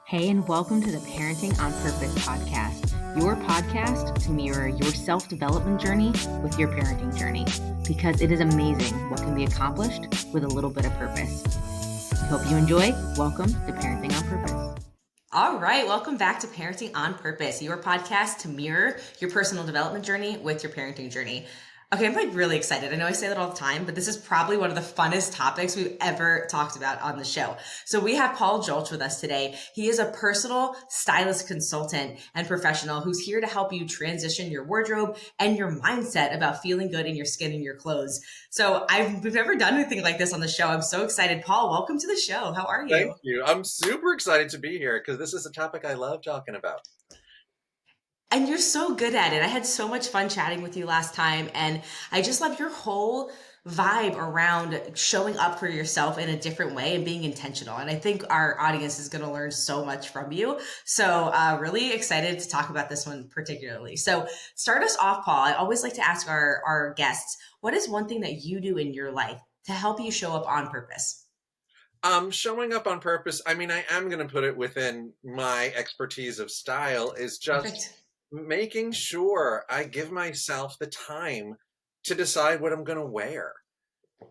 Hey, and welcome to the Parenting on Purpose podcast, your podcast to mirror your self-development journey with your parenting journey, because it is amazing what can be accomplished with a little bit of purpose. We hope you enjoy. Welcome to Parenting on Purpose. All right, welcome back to Parenting on Purpose, your podcast to mirror your personal development journey with your parenting journey. Okay, I'm really excited. I know I say that all the time, but this is probably one of the funnest topics we've ever talked about on the show. So we have Paul Julch with us today. He is a personal stylist consultant and professional who's here to help you transition your wardrobe and your mindset about feeling good in your skin and your clothes. So we've never done anything like this on the show. I'm so excited. Paul, welcome to the show. How are you? Thank you. I'm super excited to be here because this is a topic I love talking about. And you're so good at it. I had so much fun chatting with you last time, and I just love your whole vibe around showing up for yourself in a different way and being intentional. And I think our audience is going to learn so much from you. So really excited to talk about this one particularly. So start us off, Paul. I always like to ask our guests, what is one thing that you do in your life to help you show up on purpose? Showing up on purpose, I am going to put it within my expertise of style, is just Perfect. making sure I give myself the time to decide what I'm going to wear,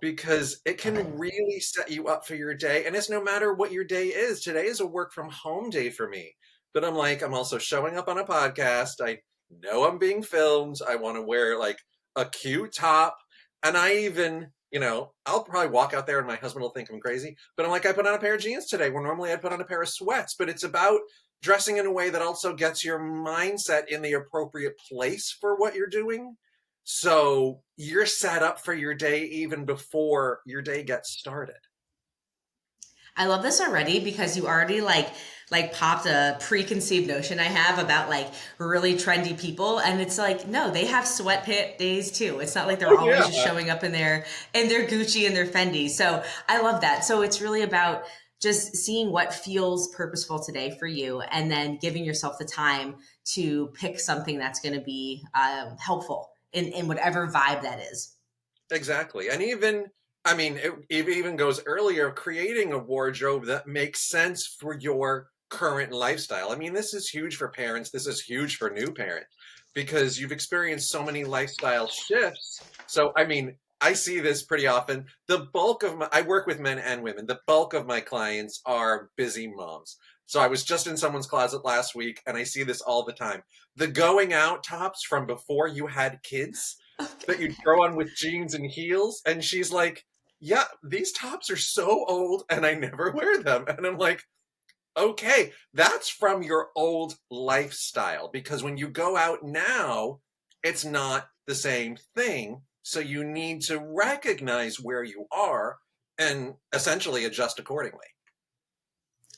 because it can really set you up for your day. And it's no matter what your day is. Today is a work from home day for me, but I'm also showing up on a podcast. I know I'm being filmed. I want to wear like a cute top. And I even, I'll probably walk out there and my husband will think I'm crazy, but I put on a pair of jeans today where normally I'd put on a pair of sweats. But it's about dressing in a way that also gets your mindset in the appropriate place for what you're doing. So you're set up for your day even before your day gets started. I love this already because you already like popped a preconceived notion I have about like really trendy people. And it's like, no, they have sweatpants days too. It's not like they're always just showing up in their Gucci and their Fendi. So I love that. So it's really about just seeing what feels purposeful today for you and then giving yourself the time to pick something that's going to be helpful in whatever vibe that is. Exactly. And it even goes earlier, creating a wardrobe that makes sense for your current lifestyle. This is huge for parents. This is huge for new parents because you've experienced so many lifestyle shifts. So, I see this pretty often. I work with men and women. The bulk of my clients are busy moms. So I was just in someone's closet last week and I see this all the time. The going out tops from before you had kids that you throw on with jeans and heels. And she's like, yeah, these tops are so old and I never wear them. And I'm like, okay, that's from your old lifestyle, because when you go out now, it's not the same thing. So you need to recognize where you are and essentially adjust accordingly.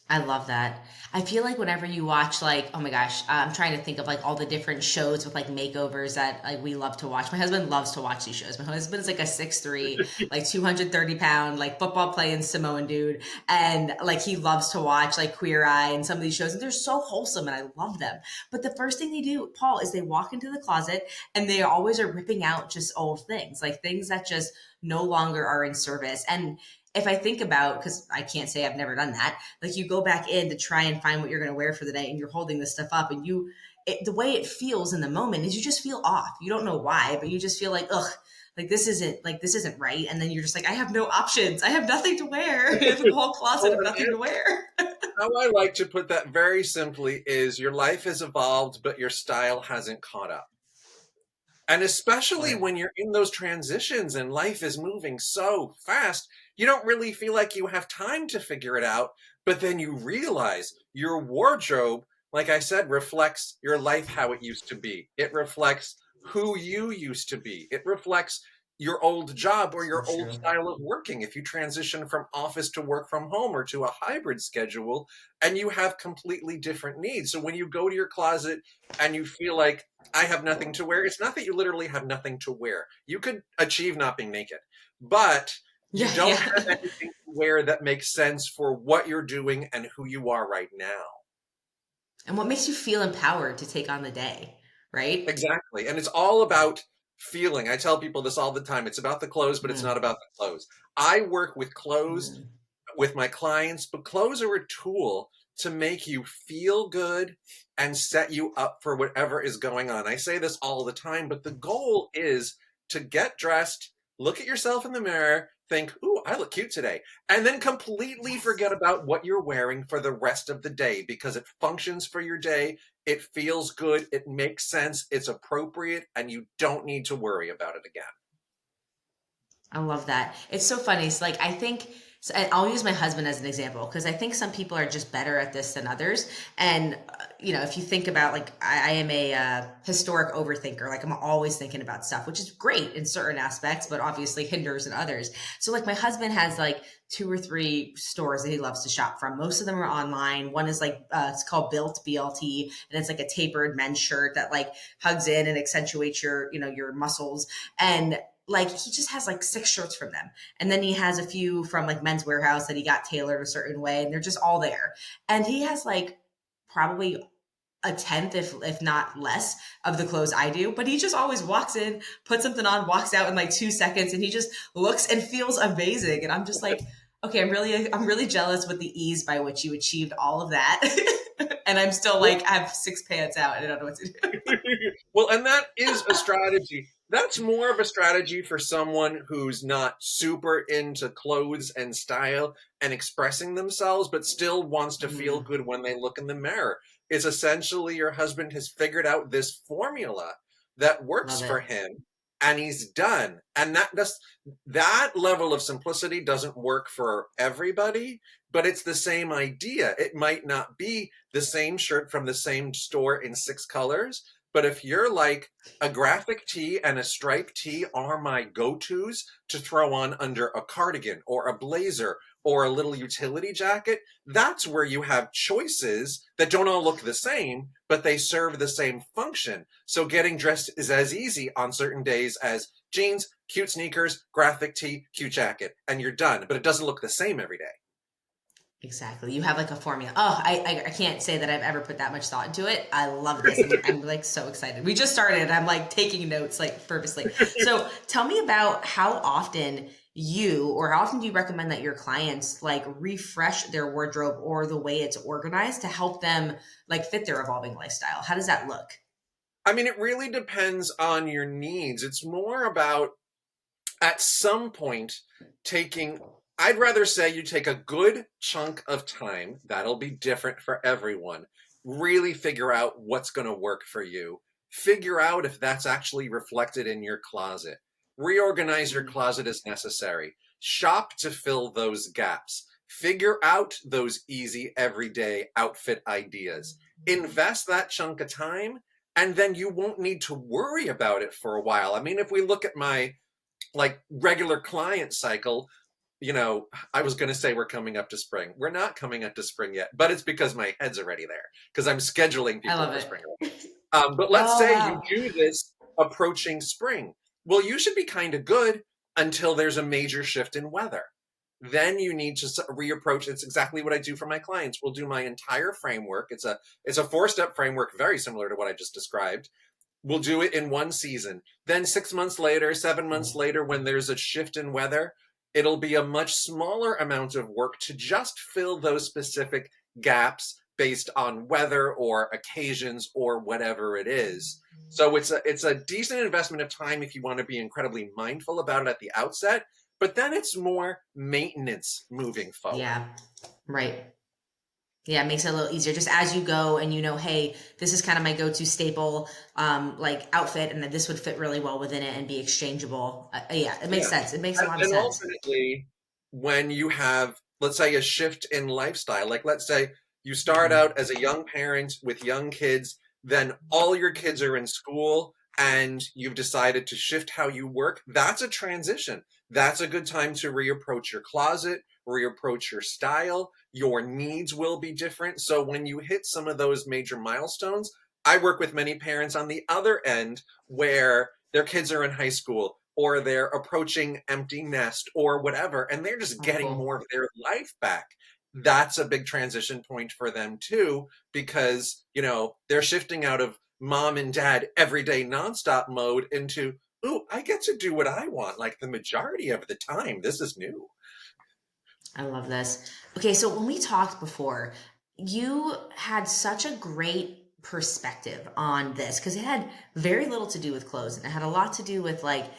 I love that. I feel like whenever you watch oh my gosh, I'm trying to think of all the different shows with makeovers that we love to watch. My husband loves to watch these shows. My husband is like a 6'3", 230-pound, football playing Samoan dude. And he loves to watch Queer Eye and some of these shows. And they're so wholesome and I love them. But the first thing they do, Paul, is they walk into the closet and they always are ripping out just old things, things that just no longer are in service. And if I think about, because I can't say I've never done that, you go back in to try and find what you're going to wear for the day and you're holding this stuff up and the way it feels in the moment is you just feel off. You don't know why, but you just feel ugh, this isn't right. And then you're just I have no options. I have nothing to wear. I have a whole closet of nothing to wear. How I like to put that very simply is your life has evolved, but your style hasn't caught up. And especially when you're in those transitions and life is moving so fast, you don't really feel like you have time to figure it out. But then you realize your wardrobe, like I said, reflects your life, how it used to be. It reflects who you used to be. It reflects your old job or your old style of working. If you transition from office to work from home or to a hybrid schedule, and you have completely different needs. So when you go to your closet and you feel like I have nothing to wear, it's not that you literally have nothing to wear. You could achieve not being naked, but you don't have anything to wear that makes sense for what you're doing and who you are right now. And what makes you feel empowered to take on the day, right? Exactly. And it's all about feeling. I tell people this all the time. It's about the clothes, but it's not about the clothes. I work with clothes with my clients, but clothes are a tool to make you feel good and set you up for whatever is going on. I say this all the time, but the goal is to get dressed, look at yourself in the mirror, think, ooh, I look cute today, and then completely forget about what you're wearing for the rest of the day because it functions for your day. It feels good. It makes sense. It's appropriate, and you don't need to worry about it again. I love that. It's so funny. It's like, I think, so I'll use my husband as an example because I think some people are just better at this than others. And, if you think about like, I am a historic overthinker, like I'm always thinking about stuff, which is great in certain aspects, but obviously hinders in others. So like my husband has like 2 or 3 stores that he loves to shop from. Most of them are online. One is like, it's called Built, BLT, and it's like a tapered men's shirt that like hugs in and accentuates your, your muscles. And like he just has like 6 shirts from them. And then he has a few from like Men's Warehouse that he got tailored a certain way. And they're just all there. And he has like probably a tenth, if not less, of the clothes I do. But he just always walks in, puts something on, walks out in like 2 seconds, and he just looks and feels amazing. And I'm just like, okay, I'm really jealous with the ease by which you achieved all of that. And I'm still like, I have 6 pants out and I don't know what to do. Well, and that is a strategy. That's more of a strategy for someone who's not super into clothes and style and expressing themselves, but still wants to feel good when they look in the mirror. It's essentially your husband has figured out this formula that works for him, and he's done. And that level of simplicity doesn't work for everybody, but it's the same idea. It might not be the same shirt from the same store in 6 colors, but if you're like, a graphic tee and a striped tee are my go-tos to throw on under a cardigan or a blazer or a little utility jacket, that's where you have choices that don't all look the same, but they serve the same function. So getting dressed is as easy on certain days as jeans, cute sneakers, graphic tee, cute jacket, and you're done. But it doesn't look the same every day. Exactly. You have like a formula. Oh, I can't say that I've ever put that much thought into it. I love this. I'm like so excited. We just started. I'm like taking notes like purposely. So tell me about how often how often do you recommend that your clients like refresh their wardrobe or the way it's organized to help them like fit their evolving lifestyle? How does that look? I mean, it really depends on your needs. It's more about at some point I'd rather say you take a good chunk of time, that'll be different for everyone, really figure out what's going to work for you, figure out if that's actually reflected in your closet, reorganize your closet as necessary, shop to fill those gaps, figure out those easy everyday outfit ideas, invest that chunk of time, and then you won't need to worry about it for a while. I mean, if we look at my like regular client cycle, I was going to say we're coming up to spring. We're not coming up to spring yet, but it's because my head's already there because I'm scheduling people for spring. But let's say you do this approaching spring. Well, you should be kind of good until there's a major shift in weather. Then you need to reapproach. It's exactly what I do for my clients. We'll do my entire framework. It's a 4-step framework, very similar to what I just described. We'll do it in one season. Then 6 months later, 7 months later, when there's a shift in weather, it'll be a much smaller amount of work to just fill those specific gaps based on weather or occasions or whatever it is. So it's a decent investment of time if you want to be incredibly mindful about it at the outset, but then it's more maintenance moving forward. Yeah, right. Yeah, it makes it a little easier just as you go and hey, this is kind of my go-to staple like outfit, and then this would fit really well within it and be exchangeable. Yeah, it makes sense. It makes a lot of sense. And ultimately, when you have, let's say, a shift in lifestyle, like let's say you start out as a young parent with young kids, then all your kids are in school and you've decided to shift how you work, that's a transition. That's a good time to reapproach your closet, reapproach your style. Your needs will be different. So when you hit some of those major milestones, I work with many parents on the other end where their kids are in high school or they're approaching empty nest or whatever, and they're just getting more of their life back. That's a big transition point for them too, because, they're shifting out of mom and dad everyday nonstop mode into, ooh, I get to do what I want, like the majority of the time. This is new. I love this. Okay, so when we talked before, you had such a great perspective on this because it had very little to do with clothes and it had a lot to do with like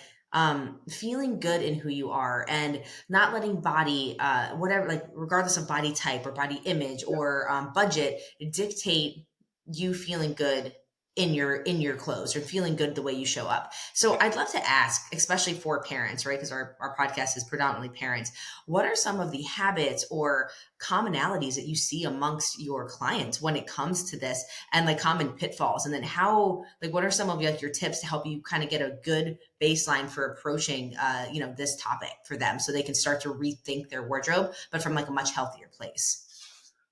feeling good in who you are and not letting body whatever, like regardless of body type or body image or budget, dictate you feeling good in your clothes or feeling good the way you show up. So Yeah. I'd love to ask, especially for parents, right, because our podcast is predominantly parents, what are some of the habits or commonalities that you see amongst your clients when it comes to this, and like common pitfalls, and then how, like, what are some of like your tips to help you kind of get a good baseline for approaching this topic for them so they can start to rethink their wardrobe but from like a much healthier place.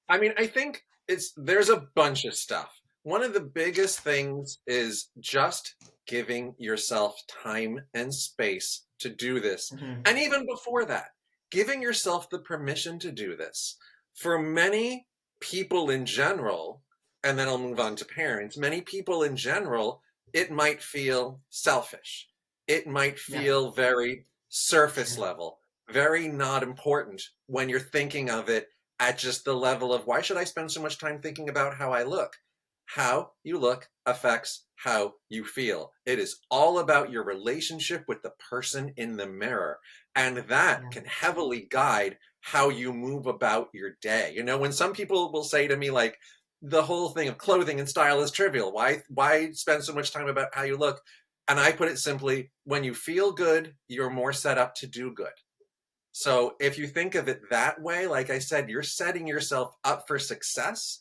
I mean, I think there's a bunch of stuff. One of the biggest things is just giving yourself time and space to do this. Mm-hmm. And even before that, giving yourself the permission to do this. For many people in general, and then I'll move on to parents, many people in general, it might feel selfish. It might Yeah. feel very surface Sure. level, very not important when you're thinking of it at just the level of why should I spend so much time thinking about how I look? How you look affects how you feel. It is all about your relationship with the person in the mirror. And that Yeah. can heavily guide how you move about your day. You know, when some people will say to me, like, the whole thing of clothing and style is trivial. Why spend so much time about how you look? And I put it simply, when you feel good, you're more set up to do good. So if you think of it that way, like I said, you're setting yourself up for success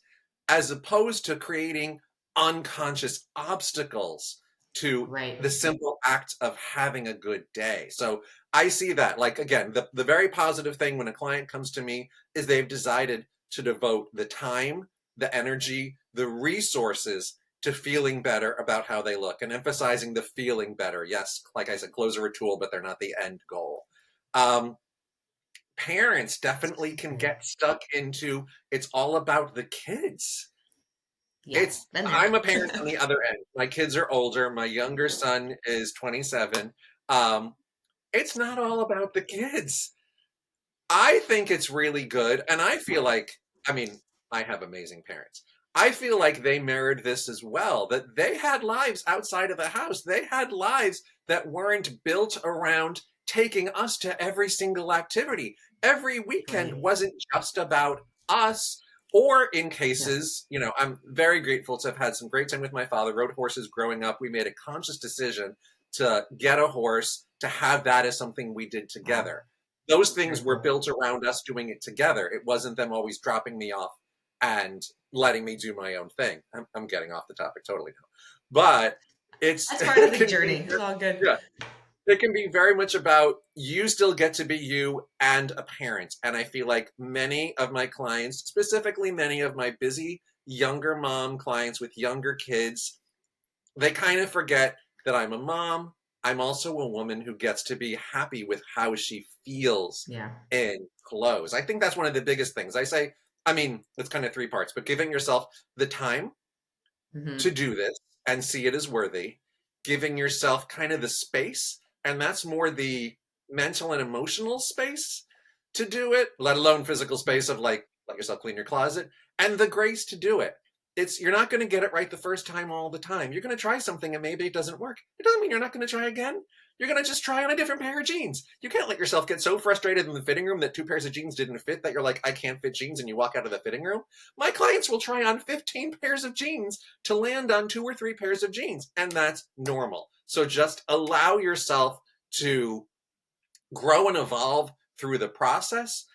as opposed to creating unconscious obstacles to Right. the simple act of having a good day. So I see that, like, again, the very positive thing when a client comes to me is they've decided to devote the time, the energy, the resources to feeling better about how they look and emphasizing the feeling better. Yes, like I said, clothes are a tool, but they're not the end goal. Um, Parents definitely can Right. get stuck into it's all about the kids. Yeah, been there. I'm a parent on the other end. My kids are older. My younger son is 27. Um, it's not all about the kids. I think it's really good. And I feel like, I mean, I have amazing parents. I feel like they mirrored this as well, that they had lives outside of the house. They had lives that weren't built around taking us to every single activity. Every weekend Right. wasn't just about us. Or in Yeah. cases, you know, I'm very grateful to have had some great time with my father, rode horses growing up. We made a conscious decision to get a horse, to have that as something we did Wow. together. Those Very things were cool. built around us doing it together. It wasn't them always dropping me off and letting me do my own thing. I'm getting off the topic totally now, but That's part of it the can be, journey. It's all good. yeah, it can be very much about you still get to be you and a parent. And I feel like many of my clients, specifically many of my busy younger mom clients with younger kids, they kind of forget that I'm a mom. I'm also a woman who gets to be happy with how she feels Yeah. in clothes. I think that's one of the biggest things. I say, I mean, it's kind of three parts, but giving yourself the time to Mm-hmm. do this and see it as worthy, giving yourself kind of the space, and that's more the mental and emotional space to do it, let alone physical space of like let yourself clean your closet, and the grace to do it. It's you're not going to get it right the first time all the time. You're going to try something and maybe it doesn't work. It doesn't mean you're not going to try again. You're going to just try on a different pair of jeans. You can't let yourself get so frustrated in the fitting room that two pairs of jeans didn't fit that you're like, I can't fit jeans, and you walk out of the fitting room. My clients will try on 15 pairs of jeans to land on 2 or 3 pairs of jeans, and that's normal. So just allow yourself to grow and evolve through the process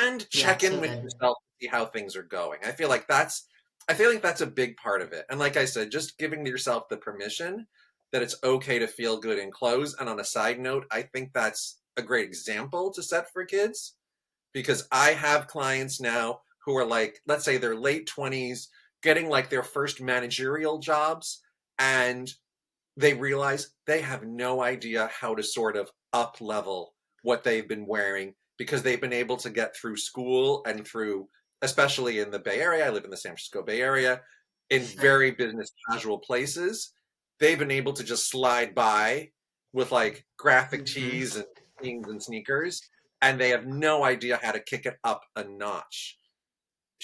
and Yeah, check in so with good. yourself to see how things are going. I feel like that's a big part of it. And like I said, just giving yourself the permission that it's okay to feel good in clothes. And on a side note, I think that's a great example to set for kids because I have clients now who are like, let's say they're late 20s, getting like their first managerial jobs, and they realize they have no idea how to sort of up level what they've been wearing because they've been able to get through school and through, especially in the Bay Area. I live in the San Francisco Bay Area, in Sure. very business casual places. They've been able to just slide by with like graphic Mm-hmm. tees and jeans and sneakers, and they have no idea how to kick it up a notch.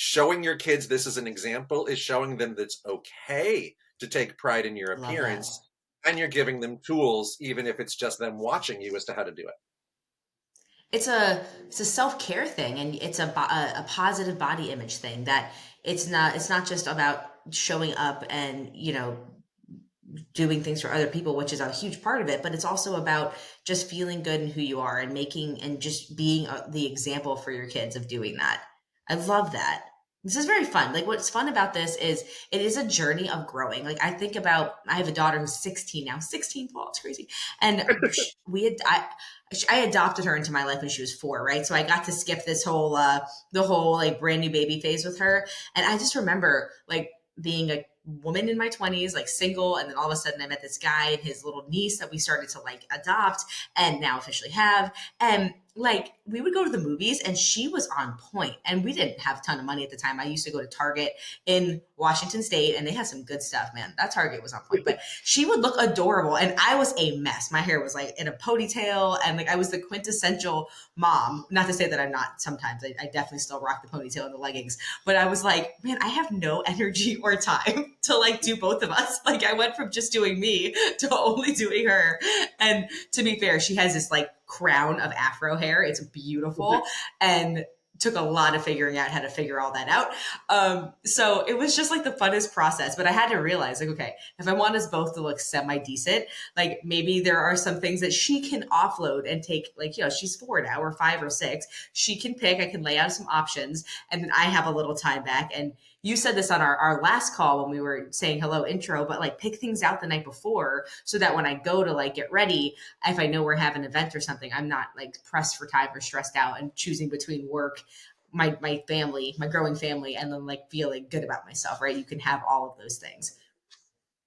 showing your kids this as an example is showing them that it's okay to take pride in your Love that. appearance, and you're giving them tools, even if it's just them watching you, as to how to do it. It's a self-care thing, and it's a positive body image thing, that it's not just about showing up and, doing things for other people, which is a huge part of it, but it's also about just feeling good in who you are and making and just being the example for your kids of doing that. I love that. This is very fun. Like, what's fun about this is it is a journey of growing. Like, I have a daughter who's 16 now. 16, Paul, it's crazy. And I adopted her into my life when she was 4, right? So I got to skip this whole the whole like brand new baby phase with her. And I just remember like being a woman in my 20s, like single, and then all of a sudden I met this guy and his little niece that we started to like adopt and now officially have. And like we would go to the movies and she was on point, and we didn't have a ton of money at the time. I used to go to Target in Washington State, and they had some good stuff, man. That Target was on point, but she would look adorable and I was a mess. My hair was like in a ponytail, and like I was the quintessential mom. Not to say that I'm not sometimes. I definitely still rock the ponytail and the leggings, but I was like, man, I have no energy or time to like do both of us. Like I went from just doing me to only doing her. And to be fair, she has this like crown of afro hair. It's beautiful, and took a lot of figuring out how to figure all that out. So it was just like the funnest process, but I had to realize like, okay, if I want us both to look semi decent, like maybe there are some things that she can offload and take, like, she's 4 now or 5 or 6. She can pick, I can lay out some options, and then I have a little time back. And you said this on our last call when we were saying hello intro, but like pick things out the night before so that when I go to like get ready, if I know we're having an event or something, I'm not like pressed for time or stressed out and choosing between work, my family, my growing family, and then like feeling good about myself, right? You can have all of those things.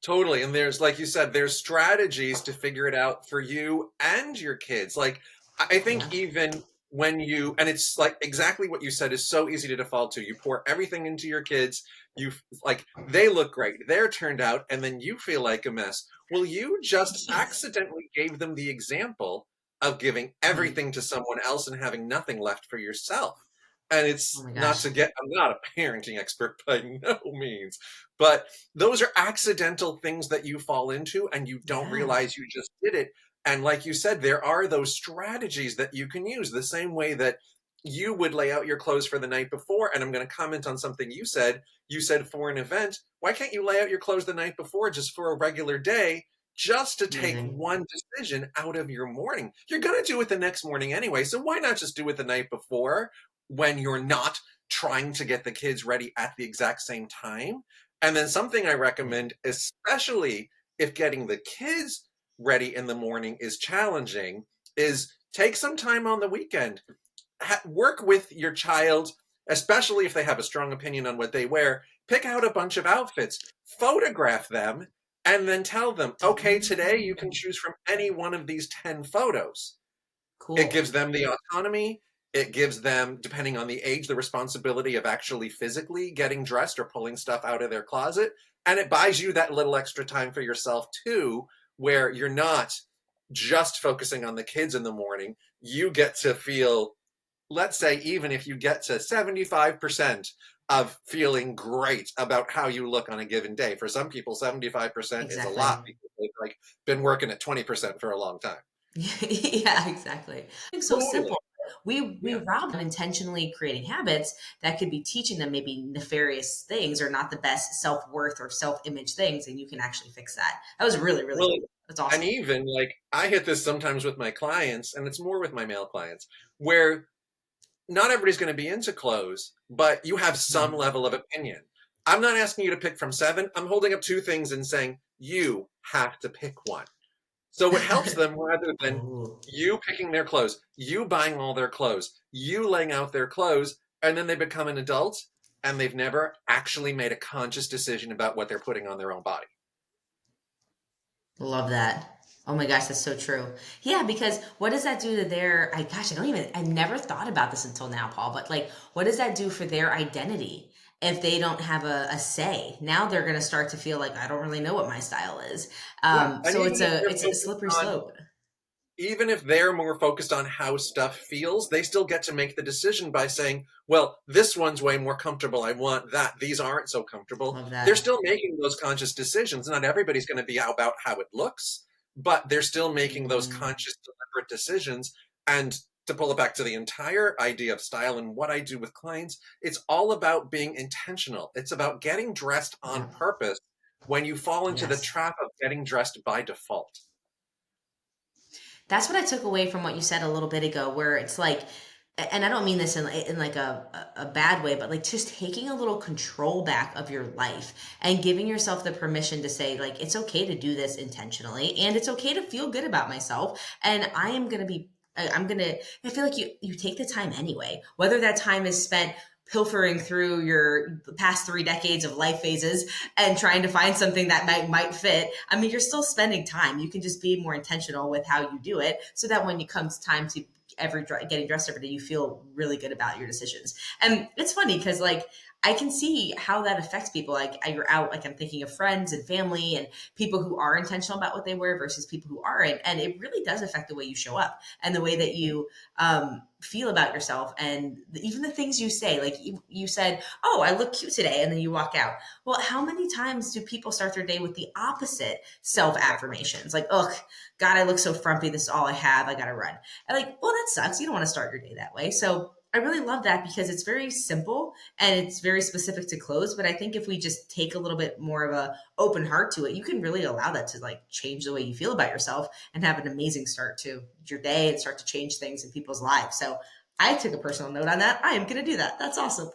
Totally. And there's, like you said, there's strategies to figure it out for you and your kids. Like, I Yeah. think even when and it's like exactly what you said is so easy to default to. You pour everything into your kids. Like, they look great, they're turned out, and then you feel like a mess. Well, you just Yes. accidentally gave them the example of giving Mhm. everything to someone else and having nothing left for yourself. And Oh it's my not gosh. to get, I'm not a parenting expert by no means, but those are accidental things that you fall into and you don't Yeah. realize you just did it. And like you said, there are those strategies that you can use the same way that you would lay out your clothes for the night before. And I'm going to comment on something you said. You said for an event, why can't you lay out your clothes the night before just for a regular day, just to take Amazing. one decision out of your morning? You're going to do it the next morning anyway. So why not just do it the night before when you're not trying to get the kids ready at the exact same time? And then something I Yeah. recommend, especially if getting the kids ready in the morning is challenging, is take some time on the weekend. Work with your child, especially if they have a strong opinion on what they wear. Pick out a bunch of outfits, photograph them, and then tell them, okay, today you can choose from any one of these 10 photos. It Cool. gives them the autonomy. It gives them, depending on the age, the responsibility of actually physically getting dressed or pulling stuff out of their closet. And it buys you that little extra time for yourself too, where you're not just focusing on the kids in the morning. You get to feel, let's say, even if you get to 75% of feeling great about how you look on a given day. For some people, 75% is a Exactly. lot because they've like been working at 20% for a long time. Yeah, exactly. It's so Totally. simple. We Yeah. rob them intentionally creating habits that could be teaching them maybe nefarious things or not the best self-worth or self-image things, and you can actually fix that. That was really, really Well, cool. That's and awesome. even like I hit this sometimes with my clients, and it's more with my male clients, where not everybody's going to be into clothes, but you have some Mhm. level of opinion. I'm not asking you to pick from 7. I'm holding up 2 things and saying you have to pick one. So it helps them rather than Oh, you picking their clothes, you buying all their clothes, you laying out their clothes, and then they become an adult and they've never actually made a conscious decision about what they're putting on their own body. love that. Oh my gosh, that's so true. Yeah, because what does that do to I don't even, I never thought about this until now, Paul, but like, what does that do for their identity if they don't have a say? Now they're going to start to feel like, I don't really know what my style is. Yeah. And So even if they're it's a focused slippery on slope. even if they're more focused on how stuff feels, they still get to make the decision by saying, well, this one's way more comfortable. I want that. These aren't so comfortable. Love They're that. still making those conscious decisions. Not everybody's going to be about how it looks, but they're still making those Mm, conscious, deliberate decisions. And to pull it back to the entire idea of style and what I do with clients, it's all about being intentional. It's about getting dressed yeah. on purpose when you fall into the Yes. trap of getting dressed by default. That's what I took away from what you said a little bit ago, where it's like, and I don't mean this in like a bad way, but like just taking a little control back of your life and giving yourself the permission to say, like, it's okay to do this intentionally and it's okay to feel good about myself. And I am going to be, I feel like you take the time anyway, whether that time is spent pilfering through your past 3 decades of life phases and trying to find something that might fit. I mean, you're still spending time. You can just be more intentional with how you do it, so that when it comes time to getting dressed every day, you feel really good about your decisions. And it's funny because like I can see how that affects people. Like you're out, like I'm thinking of friends and family and people who are intentional about what they wear versus people who aren't, and it really does affect the way you show up and the way that you feel about yourself, and even the things you say. Like you said, oh, I look cute today, and then you walk out. Well, how many times do people start their day with the opposite self affirmations? Like, ugh, God, I look so frumpy. This is all I have. I gotta run. And like, well, that sucks. You don't want to start your day that way. So I really love that because it's very simple and it's very specific to clothes. But I think if we just take a little bit more of a open heart to it, you can really allow that to like change the way you feel about yourself and have an amazing start to your day and start to change things in people's lives. So I took a personal note on that. I am going to do that. That's awesome.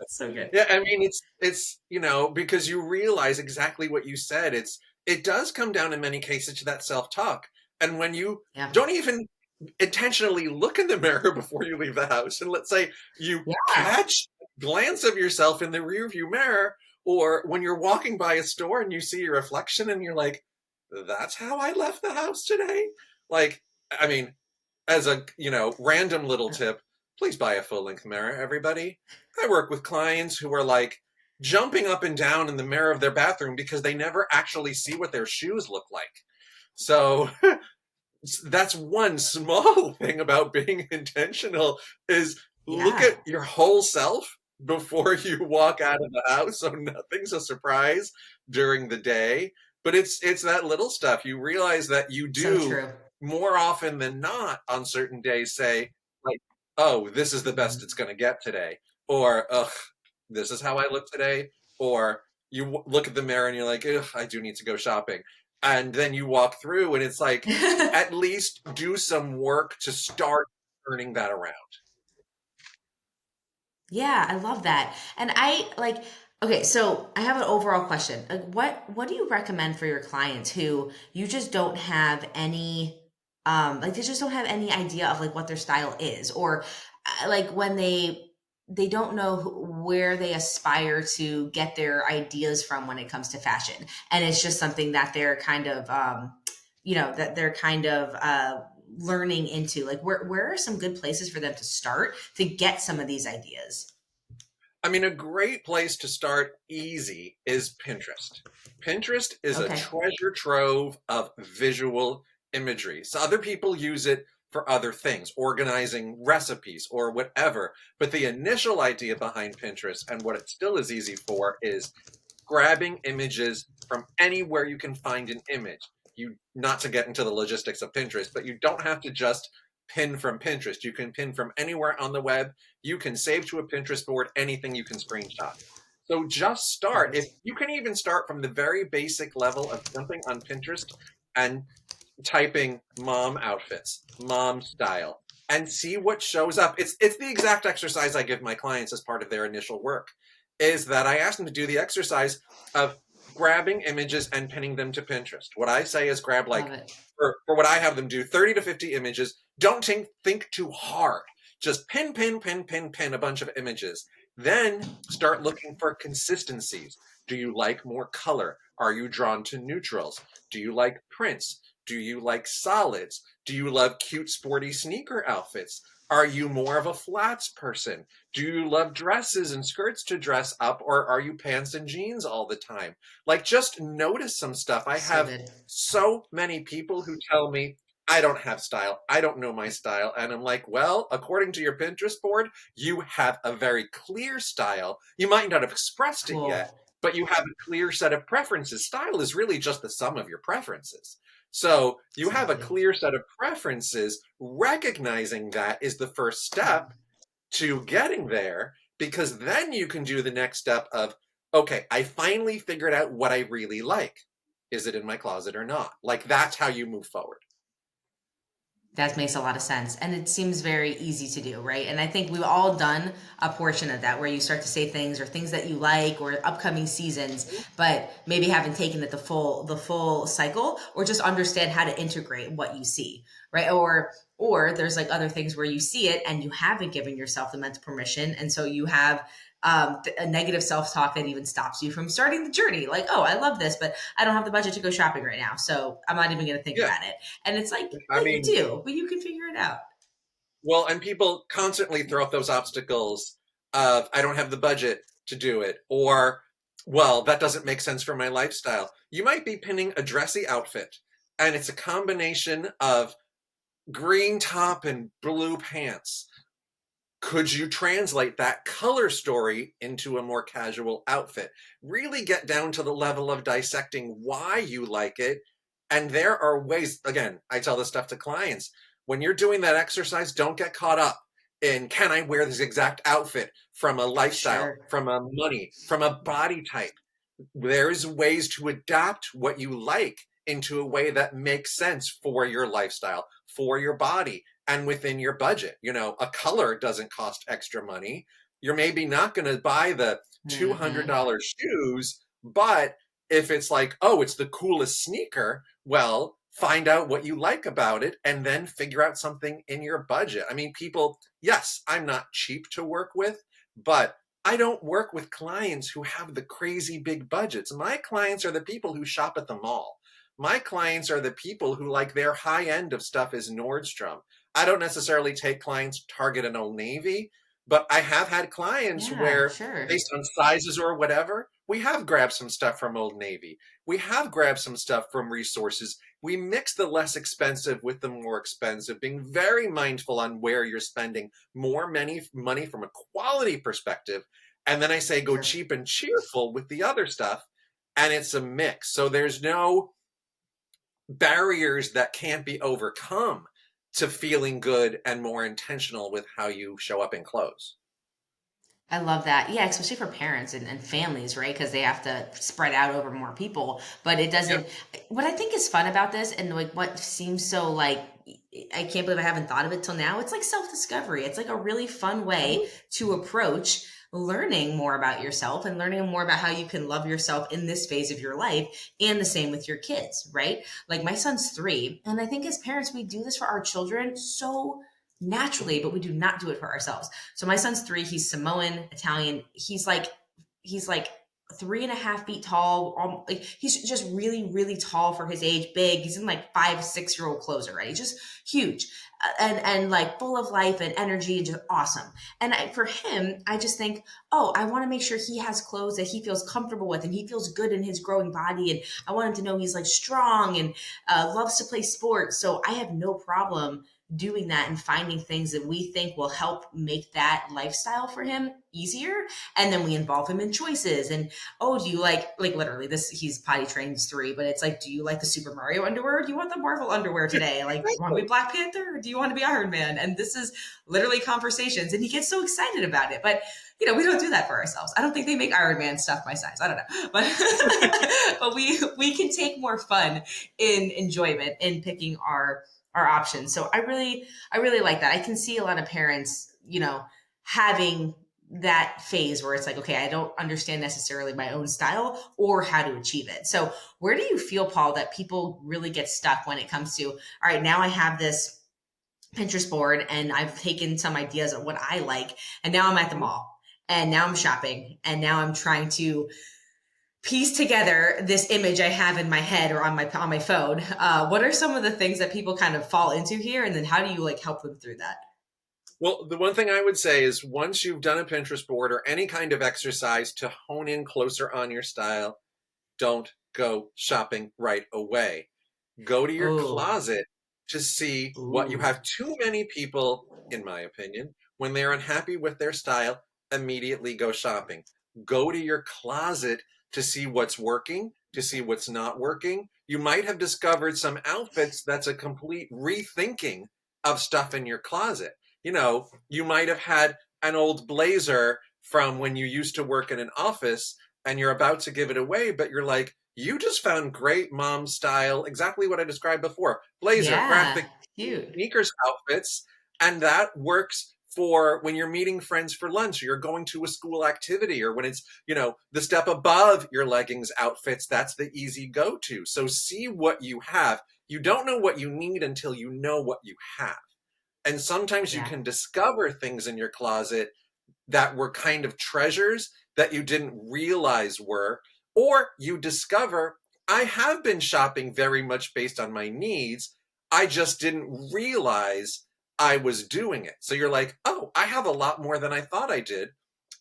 So good. Yeah, I mean it's because you realize exactly what you said. It does come down in many cases to that self-talk. And when you Yeah. don't even intentionally look in the mirror before you leave the house, and let's say you Yeah. catch a glance of yourself in the rearview mirror, or when you're walking by a store and you see your reflection and you're like, that's how I left the house today. Like, I mean, as a random little tip, please buy a full-length mirror, everybody. I work with clients who are like jumping up and down in the mirror of their bathroom because they never actually see what their shoes look like. So that's one small thing about being intentional, is look Yeah. at your whole self before you walk out of the house, so nothing's a surprise during the day. But it's that little stuff. You realize that you So do true. more often than not on certain days say, like, oh, this is the best it's going to get today, or ugh, this is how I look today, or you look at the mirror and you're like, ugh, I do need to go shopping. And then you walk through and it's like, at least do some work to start turning that around. Yeah, I love that. And I like, okay, so I have an overall question. Like what do you recommend for your clients who you just don't have any like they just don't have any idea of like what their style is, or like when they don't know where they aspire to get their ideas from when it comes to fashion, and it's just something that they're kind of that they're kind of learning into. Like where are some good places for them to start to get some of these ideas? I mean, a great place to start easy is Pinterest. Pinterest is a Okay. treasure trove of visual imagery. So other people use it for other things, organizing recipes or whatever. But the initial idea behind Pinterest, and what it still is easy for, is grabbing images from anywhere you can find an image. You, not to get into the logistics of Pinterest, but you don't have to just pin from Pinterest. You can pin from anywhere on the web. You can save to a Pinterest board anything you can screenshot. So just start. If Perfect. you can even start from the very basic level of jumping on Pinterest and typing mom outfits, mom style, and see what shows up. It's the exact exercise I give my clients as part of their initial work, is that I ask them to do the exercise of grabbing images and pinning them to Pinterest. What I say is grab, Love like, it. for what I have them do, 30 to 50 images. Don't think too hard. Just pin a bunch of images. Then start looking for consistencies. Do you like more color? Are you drawn to neutrals? Do you like prints? Do you like solids? Do you love cute, sporty sneaker outfits? Are you more of a flats person? Do you love dresses and skirts to dress up, or are you pants and jeans all the time? Like, just notice some stuff. I So have good. so many people who tell me, I don't have style. I don't know my style. And I'm like, well, according to your Pinterest board, you have a very clear style. You might not have expressed it yet, Cool. but you have a clear set of preferences. Style is really just the sum of your preferences. So you have a Exactly. clear set of preferences. Recognizing that is the first step to getting there, because then you can do the next step of, okay, I finally figured out what I really like. Is it in my closet or not? Like, that's how you move forward. That makes a lot of sense. And it seems very easy to do, right? And I think we've all done a portion of that where you start to say things or things that you like or upcoming seasons, but maybe haven't taken it the full cycle or just understand how to integrate what you see, right? Or there's like other things where you see it and you haven't given yourself the mental permission. And so you have a negative self-talk that even stops you from starting the journey. Like, oh, I love this, but I don't have the budget to go shopping right now. So I'm not even going to think Yeah. about it. And it's like, I but you mean, do, but you can figure it out. well, and people constantly throw up those obstacles of, I don't have the budget to do it, or, well, that doesn't make sense for my lifestyle. You might be pinning a dressy outfit, and it's a combination of green top and blue pants. Could you translate that color story into a more casual outfit? Really get down to the level of dissecting why you like it. And there are ways, again, I tell this stuff to clients. When you're doing that exercise, don't get caught up in, can I wear this exact outfit from a lifestyle, Sure. from a money, from a body type? There's ways to adapt what you like into a way that makes sense for your lifestyle, for your body, and within your budget. You know, a color doesn't cost extra money. You're maybe not going to buy the Mm-hmm. $200 shoes, but if it's like, oh, it's the coolest sneaker, well, find out what you like about it and then figure out something in your budget. I mean, people, yes, I'm not cheap to work with, but I don't work with clients who have the crazy big budgets. My clients are the people who shop at the mall. My clients are the people who, like, their high end of stuff is Nordstrom. I don't necessarily take clients Target and Old Navy, but I have had clients Yeah, where, sure. based on sizes or whatever, we have grabbed some stuff from Old Navy. We have grabbed some stuff from Resources. We mix the less expensive with the more expensive, being very mindful on where you're spending more money from a quality perspective. And then I say go Sure. cheap and cheerful with the other stuff. And it's a mix. So there's no barriers that can't be overcome to feeling good and more intentional with how you show up in clothes. I love that. Yeah, especially for parents and families, right? Because they have to spread out over more people. But it Yep. doesn't. What I think is fun about this, and like what seems so like, I can't believe I haven't thought of it till now. It's like self discovery. It's like a really fun way to approach learning more about yourself and learning more about how you can love yourself in this phase of your life, and the same with your kids, right? Like my son's 3, and I think as parents, we do this for our children so naturally, but we do not do it for ourselves. So my son's 3. He's Samoan, Italian. He's like 3.5 feet tall. Like he's just really, really tall for his age. Big. He's in like 5, 6 year old clothes already. Just huge, and like full of life and energy and just awesome. And for him, I just think, oh, I want to make sure he has clothes that he feels comfortable with and he feels good in his growing body. And I want him to know he's like strong and loves to play sports. So I have no problem doing that and finding things that we think will help make that lifestyle for him easier. And then we involve him in choices. And oh, do you like literally this? He's potty trained, he's 3, but it's like, do you like the Super Mario underwear? Or do you want the Marvel underwear today? Like, do you want to be Exactly. Black Panther or do you want to be Iron Man? And this is literally conversations, and he gets so excited about it. But we don't do that for ourselves. I don't think they make Iron Man stuff my size. I don't know, but but we can take more fun in enjoyment in picking our options. So I really like that. I can see a lot of parents, having that phase where it's like, okay, I don't understand necessarily my own style or how to achieve it. So where do you feel, Paul, that people really get stuck when it comes to, all right, now I have this Pinterest board and I've taken some ideas of what I like, and now I'm at the mall and now I'm shopping and now I'm trying to piece together this image I have in my head or on my phone. What are some of the things that people kind of fall into here, and then how do you like help them through that? Well, the one thing I would say is, once you've done a Pinterest board or any kind of exercise to hone in closer on your style, don't go shopping right away. Go to your Oh, closet, to see what you Ooh. have. Too many people, in my opinion, when they're unhappy with their style, immediately go shopping. Go to your closet to see what's working, to see what's not working. You might have discovered some outfits that's a complete rethinking of stuff in your closet. You know, you might have had an old blazer from when you used to work in an office and you're about to give it away, but you're like, you just found great mom style, exactly what I described before. Blazer, Yeah. graphic Cute. sneakers outfits, and that works for when you're meeting friends for lunch, or you're going to a school activity, or when it's, you know, the step above your leggings outfits, that's the easy go-to. So see what you have. You don't know what you need until you know what you have. And sometimes you Yeah. can discover things in your closet that were kind of treasures that you didn't realize were, or you discover, I have been shopping very much based on my needs. I just didn't realize I was doing it. So you're like, oh, I have a lot more than I thought I did.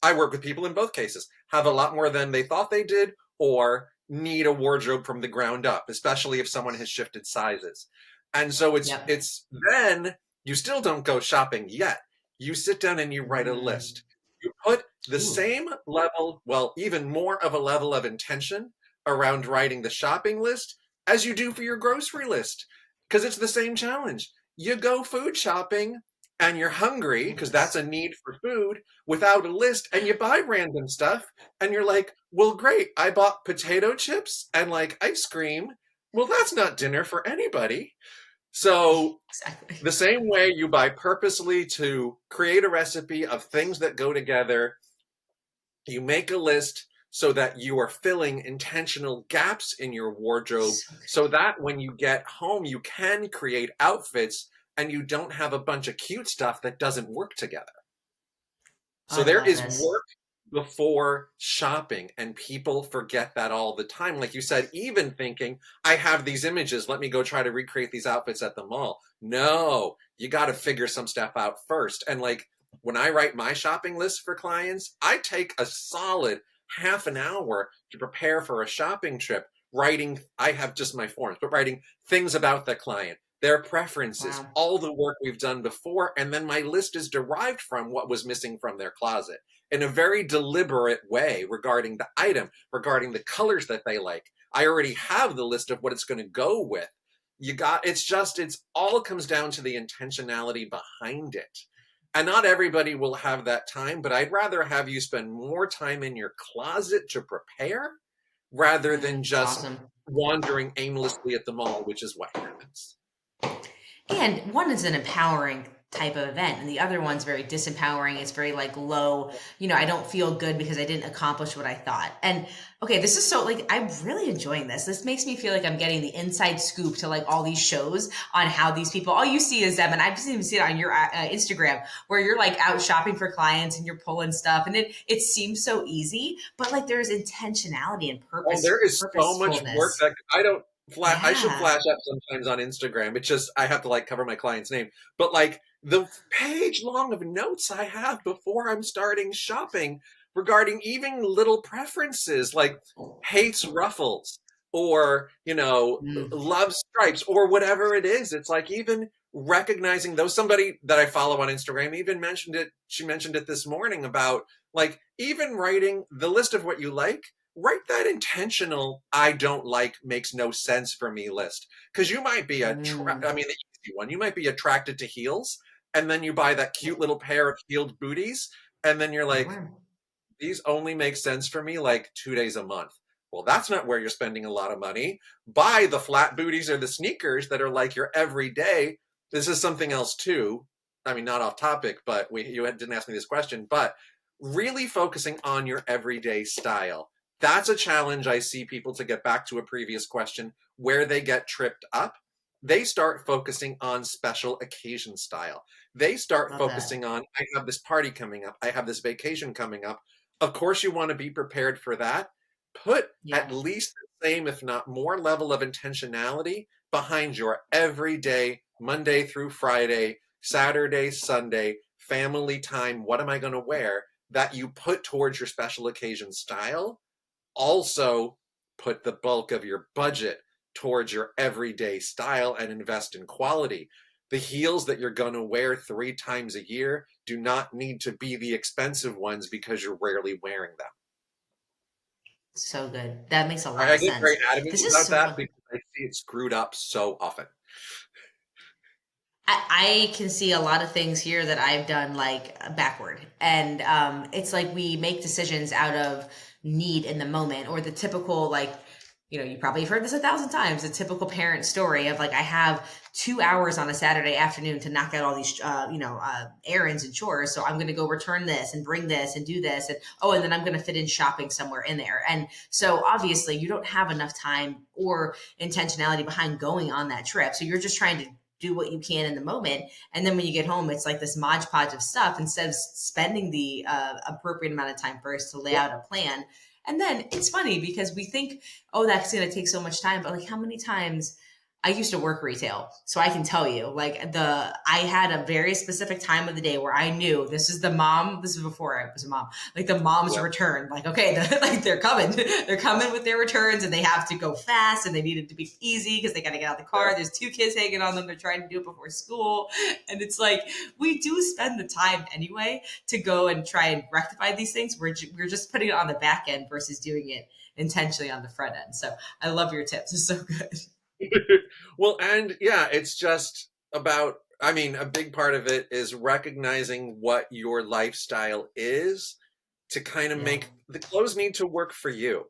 I work with people in both cases, have a lot more than they thought they did, or need a wardrobe from the ground up, especially if someone has shifted sizes. And so Yep. it's then you still don't go shopping yet. You sit down and you write a Mm. list. You put the Ooh. same level, well, even more of a level of intention around writing the shopping list as you do for your grocery list, because it's the same challenge. You go food shopping and you're hungry because that's Yes. a need for food without a list, and you buy random stuff and you're like, well, great, I bought potato chips and like ice cream. Well, that's not dinner for anybody. So Exactly. the same way you buy purposely to create a recipe of things that go together, you make a list so that you are filling intentional gaps in your wardrobe So good. so that when you get home, you can create outfits and you don't have a bunch of cute stuff that doesn't work together. So I there love is this. work before shopping, and people forget that all the time. Like you said, even thinking, I have these images, let me go try to recreate these outfits at the mall. No, you got to figure some stuff out first. And like when I write my shopping list for clients, I take a solid half an hour to prepare for a shopping trip, writing, I have just my forms, but writing things about the client, their preferences, Wow. all the work we've done before. And then my list is derived from what was missing from their closet in a very deliberate way regarding the item, regarding the colors that they like. I already have the list of what it's going to go with. It's all comes down to the intentionality behind it. And not everybody will have that time, but I'd rather have you spend more time in your closet to prepare rather than It's just awesome. wandering aimlessly at the mall, which is what happens. And one is an empowering type of event, and the other one's very disempowering. It's very like low, I don't feel good because I didn't accomplish what I thought. And okay, this is so like, I'm really enjoying this. This makes me feel like I'm getting the inside scoop to like all these shows on how these people, all you see is them. And I just even see it on your Instagram where you're like out shopping for clients and you're pulling stuff. And it seems so easy, but like there's intentionality and Oh, there is so much work purposefulness. that I don't flash. I should Yeah. flash up sometimes on Instagram. It's just I have to like cover my client's name. But like the page long of notes I have before I'm starting shopping regarding even little preferences like hates ruffles or, Mm. loves stripes or whatever it is. It's like even recognizing those. Somebody that I follow on Instagram even mentioned it. She mentioned it this morning about like even writing the list of what you like, write that intentional I don't like makes no sense for me list, because you might be Mm. I mean the easy one, you might be attracted to heels, and then you buy that cute little pair of heeled booties, and then you're like, Sure. these only make sense for me like 2 days a month. Well, that's not where you're spending a lot of money. Buy the flat booties or the sneakers that are like your everyday. This is something else too. I mean, not off topic, but you didn't ask me this question, but really focusing on your everyday style. That's a challenge I see people, to get back to a previous question, where they get tripped up. They start focusing on special occasion style. They start Love that. focusing on, I have this party coming up, I have this vacation coming up. Of course, you want to be prepared for that. Put Yeah. at least the same, if not more, level of intentionality behind your everyday, Monday through Friday, Saturday, Sunday, family time. What am I going to wear? That you put towards your special occasion style. Also, put the bulk of your budget towards your everyday style and invest in quality. The heels that you're going to wear 3 times a year do not need to be the expensive ones because you're rarely wearing them. So good. That makes a lot I of get sense. very adamant This is about so that fun. because I see it screwed up so often. I can see a lot of things here that I've done like backward. And it's like we make decisions out of need in the moment, or the typical, like, you probably have heard this 1,000 times, the typical parent story of like, I have 2 hours on a Saturday afternoon to knock out all these, errands and chores. So I'm going to go return this and bring this and do this. And, oh, and then I'm going to fit in shopping somewhere in there. And so obviously you don't have enough time or intentionality behind going on that trip. So you're just trying to do what you can in the moment. And then when you get home, it's like this modge podge of stuff instead of spending the appropriate amount of time first to lay out a plan. And then it's funny because we think, oh, that's going to take so much time. But like, how many times I used to work retail, so I can tell you, like, I had a very specific time of the day where I knew this is the mom. This is before I was a mom. Like the mom's return. Like, okay, like they're coming. They're coming with their returns, and they have to go fast, and they need it to be easy because they got to get out of the car. There's 2 kids hanging on them. They're trying to do it before school, and it's like we do spend the time anyway to go and try and rectify these things. We're just putting it on the back end versus doing it intentionally on the front end. So I love your tips. It's so good. Well, and yeah, it's just about, I mean, a big part of it is recognizing what your lifestyle is to kind of make the clothes need to work for you.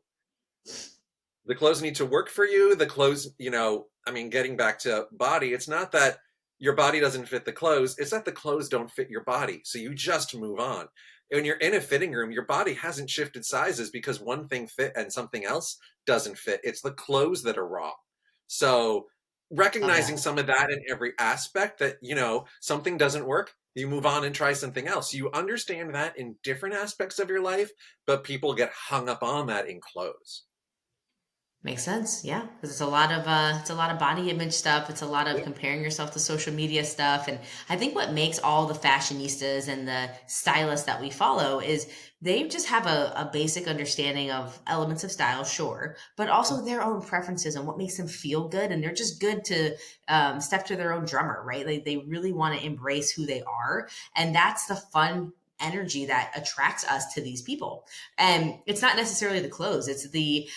The clothes need to work for you. The clothes, I mean, getting back to body, it's not that your body doesn't fit the clothes. It's that the clothes don't fit your body. So you just move on. When you're in a fitting room, your body hasn't shifted sizes because one thing fit and something else doesn't fit. It's the clothes that are wrong. So recognizing some of that in every aspect that, something doesn't work, you move on and try something else. You understand that in different aspects of your life, but people get hung up on that in clothes. Makes sense. Yeah. Because it's a lot of body image stuff. It's a lot of comparing yourself to social media stuff. And I think what makes all the fashionistas and the stylists that we follow is they just have a basic understanding of elements of style, sure, but also their own preferences and what makes them feel good. And they're just good to step to their own drummer, right? Like they really want to embrace who they are. And that's the fun energy that attracts us to these people. And it's not necessarily the clothes, it's the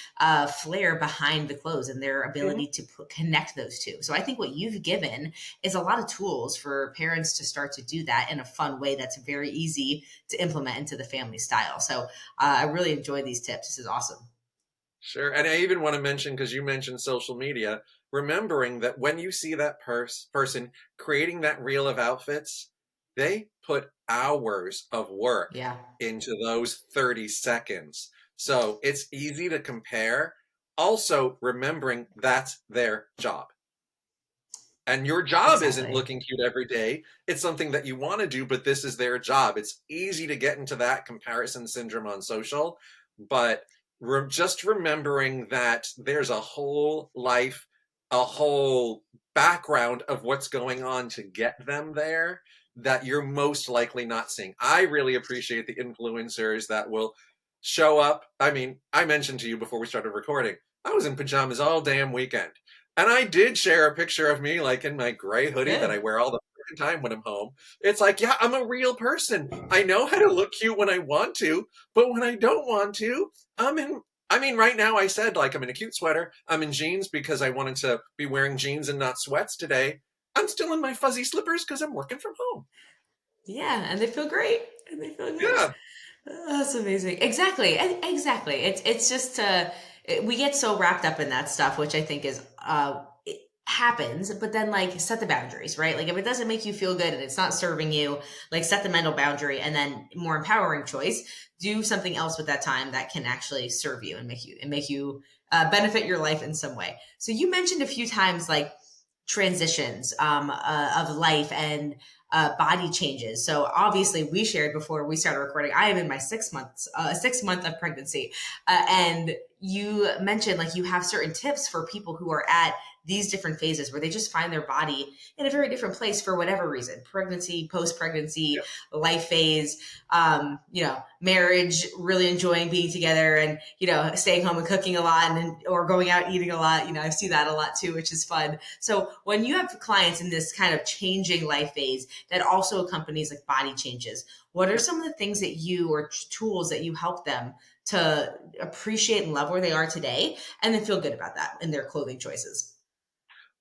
flair behind the clothes and their ability to connect those two. So I think what you've given is a lot of tools for parents to start to do that in a fun way that's very easy to implement into the family style. So I really enjoy these tips. This is awesome. Sure. And I even want to mention, because you mentioned social media, remembering that when you see that person creating that reel of outfits, they put hours of work into those 30 seconds. So it's easy to compare. Also, remembering that's their job. And your job isn't looking cute every day. It's something that you want to do, but this is their job. It's easy to get into that comparison syndrome on social, but just remembering that there's a whole life, a whole background of what's going on to get them there that you're most likely not seeing. I really appreciate the influencers that will show up. I mean, I mentioned to you before we started recording, I was in pajamas all damn weekend. And I did share a picture of me like in my gray hoodie that I wear all the time when I'm home. It's like, yeah, I'm a real person. I know how to look cute when I want to, but when I don't want to, right now I said like I'm in a cute sweater. I'm in jeans because I wanted to be wearing jeans and not sweats today. I'm still in my fuzzy slippers because I'm working from home. Yeah, and they feel great. And they feel good. Yeah. That's amazing. Exactly. Exactly. It's just we get so wrapped up in that stuff, which I think is it happens, but then like set the boundaries, right? Like if it doesn't make you feel good and it's not serving you, like set the mental boundary, and then more empowering choice, do something else with that time that can actually serve you and make you benefit your life in some way. So you mentioned a few times like transitions of life and body changes. So obviously we shared before we started recording, I am in my 6 month of pregnancy. And you mentioned like you have certain tips for people who are at these different phases where they just find their body in a very different place for whatever reason, pregnancy, post-pregnancy, Yep. life phase, marriage, really enjoying being together and, staying home and cooking a lot or going out eating a lot. I see that a lot too, which is fun. So when you have clients in this kind of changing life phase that also accompanies like body changes, what are some of the things that or tools that you help them to appreciate and love where they are today and then feel good about that in their clothing choices?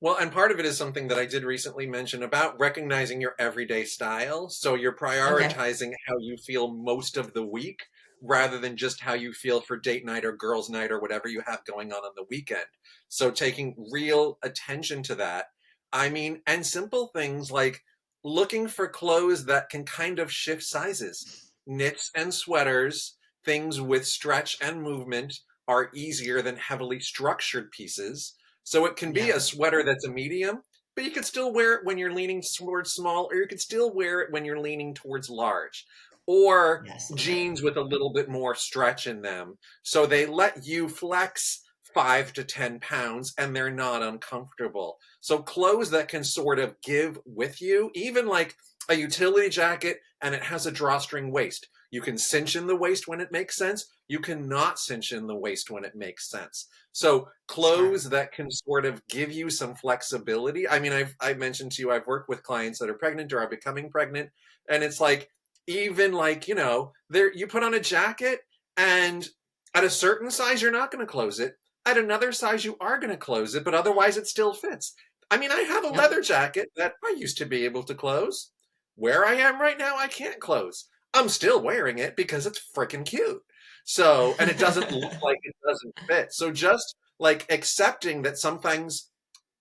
Well, and part of it is something that I did recently mention about recognizing your everyday style. So you're Okay. prioritizing how you feel most of the week rather than just how you feel for date night or girls' night or whatever you have going on the weekend. So taking real attention to that. I mean, and simple things like looking for clothes that can kind of shift sizes. Knits and sweaters, things with stretch and movement are easier than heavily structured pieces. So it can be Yeah. a sweater that's a medium, but you could still wear it when you're leaning towards small, or you could still wear it when you're leaning towards large. Or Yes. jeans with a little bit more stretch in them. So they let you flex 5 to 10 pounds and they're not uncomfortable. So clothes that can sort of give with you, even like a utility jacket and it has a drawstring waist. You can cinch in the waist when it makes sense. You cannot cinch in the waist when it makes sense. So Smart. clothes that can sort of give you some flexibility. I mean, I've mentioned to you, I've worked with clients that are pregnant or are becoming pregnant. And it's like, even like, there you put on a jacket and at a certain size, you're not going to close it. At another size, you are going to close it, but otherwise it still fits. I mean, I have a Yep. leather jacket that I used to be able to close. Where I am right now, I can't close. I'm still wearing it because it's freaking cute. So, and it doesn't look like it doesn't fit. So just like accepting that some things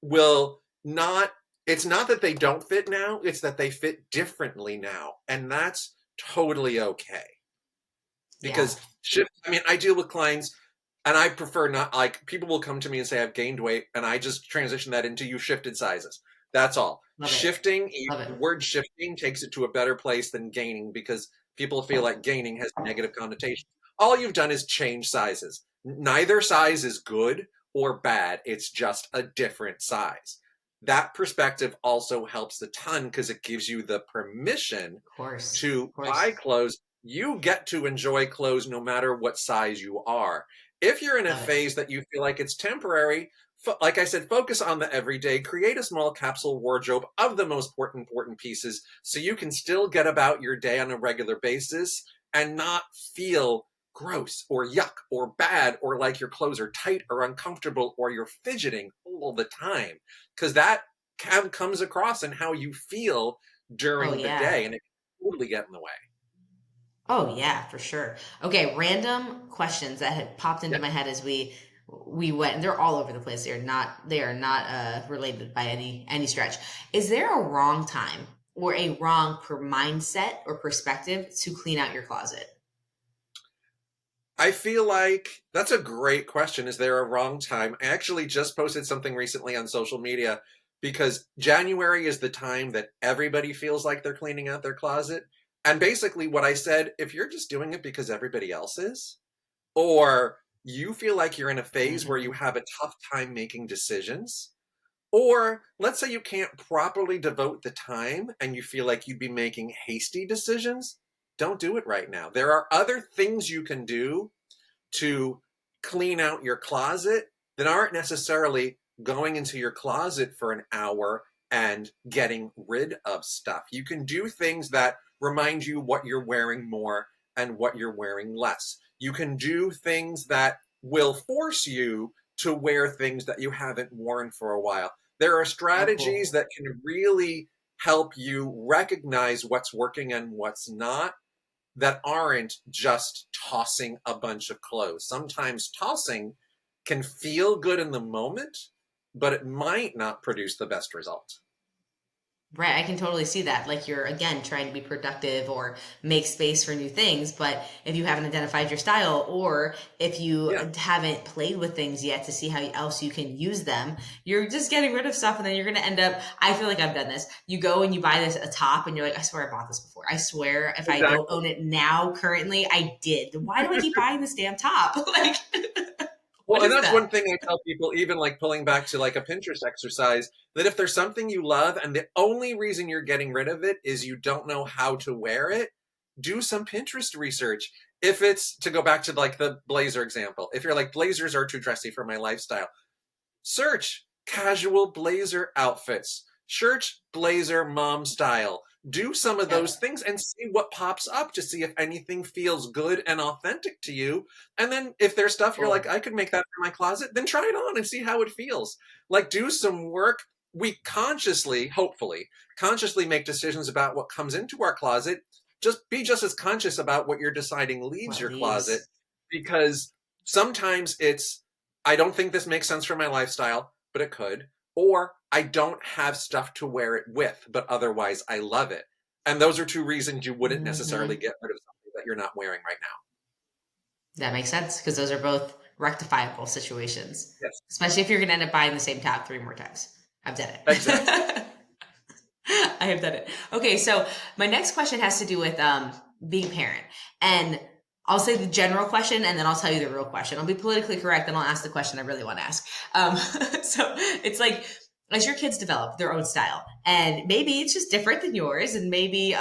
will not, it's not that they don't fit now, it's that they fit differently now. And that's totally okay. Yeah. Because I mean, I deal with clients and I prefer not, like, people will come to me and say, I've gained weight, and I just transition that into you shifted sizes. That's all. Love it. Shifting, Love the it. word shifting takes it to a better place than gaining because people feel like gaining has negative connotations. All you've done is change sizes. Neither size is good or bad, it's just a different size. That perspective also helps a ton because it gives you the permission Of course. to Of course. buy clothes. You get to enjoy clothes no matter what size you are. If you're in a Love it. phase that you feel like it's temporary, like I said, focus on the everyday, create a small capsule wardrobe of the most important pieces so you can still get about your day on a regular basis and not feel gross or yuck or bad or like your clothes are tight or uncomfortable or you're fidgeting all the time. Because that comes across in how you feel Oh, during the yeah. day and it can totally get in the way. Oh yeah, for sure. Okay, random questions that had popped into Yeah. my head as we went, and they're all over the place. They are not related by any stretch. Is there a wrong time or a wrong mindset or perspective to clean out your closet? I feel like that's a great question. Is there a wrong time? I actually just posted something recently on social media because January is the time that everybody feels like they're cleaning out their closet. And basically, what I said, if you're just doing it because everybody else is, or you feel like you're in a phase where you Mhm. have a tough time making decisions, or let's say you can't properly devote the time and you feel like you'd be making hasty decisions, don't do it right now. There are other things you can do to clean out your closet that aren't necessarily going into your closet for an hour and getting rid of stuff. You can do things that remind you what you're wearing more and what you're wearing less. You can do things that will force you to wear things that you haven't worn for a while. There are Oh, strategies cool. that can really help you recognize what's working and what's not that aren't just tossing a bunch of clothes. Sometimes tossing can feel good in the moment, but it might not produce the best result. Right. I can totally see that. Like you're, again, trying to be productive or make space for new things. But if you haven't identified your style, or if you Yeah, haven't played with things yet to see how else you can use them, you're just getting rid of stuff. And then you're going to end up, I feel like I've done this. You go and you buy this, a top, and you're like, I swear I bought this before. I swear if I don't exactly. own it now, currently, I did. Why do I keep buying this damn top? Like, what Well, and is that's one that? thing I tell people, even like pulling back to like a Pinterest exercise, that if there's something you love and the only reason you're getting rid of it is you don't know how to wear it, do some Pinterest research. If it's to go back to like the blazer example, if you're like, blazers are too dressy for my lifestyle, search casual blazer outfits, shirt, blazer, mom style. Do some of those Yep. things and see what pops up to see if anything feels good and authentic to you. And then if there's stuff you're like, Cool. I could make that for my closet, then try it on and see how it feels. Like do some work. We consciously, hopefully, consciously make decisions about what comes into our closet. Just be just as conscious about what you're deciding leaves What your closet, leaves? because sometimes it's, I don't think this makes sense for my lifestyle, but it could. Or I don't have stuff to wear it with, but otherwise I love it. And those are two reasons you wouldn't necessarily Hmm. get rid of something that you're not wearing right now. That makes sense because those are both rectifiable situations, Yes, especially if you're going to end up buying the same top three more times. I've done exactly. it. I have done it. Okay, so my next question has to do with being a parent. And I'll say the general question and then I'll tell you the real question. I'll be politically correct and I'll ask the question I really want to ask. So it's like, as your kids develop their own style, and maybe it's just different than yours, and maybe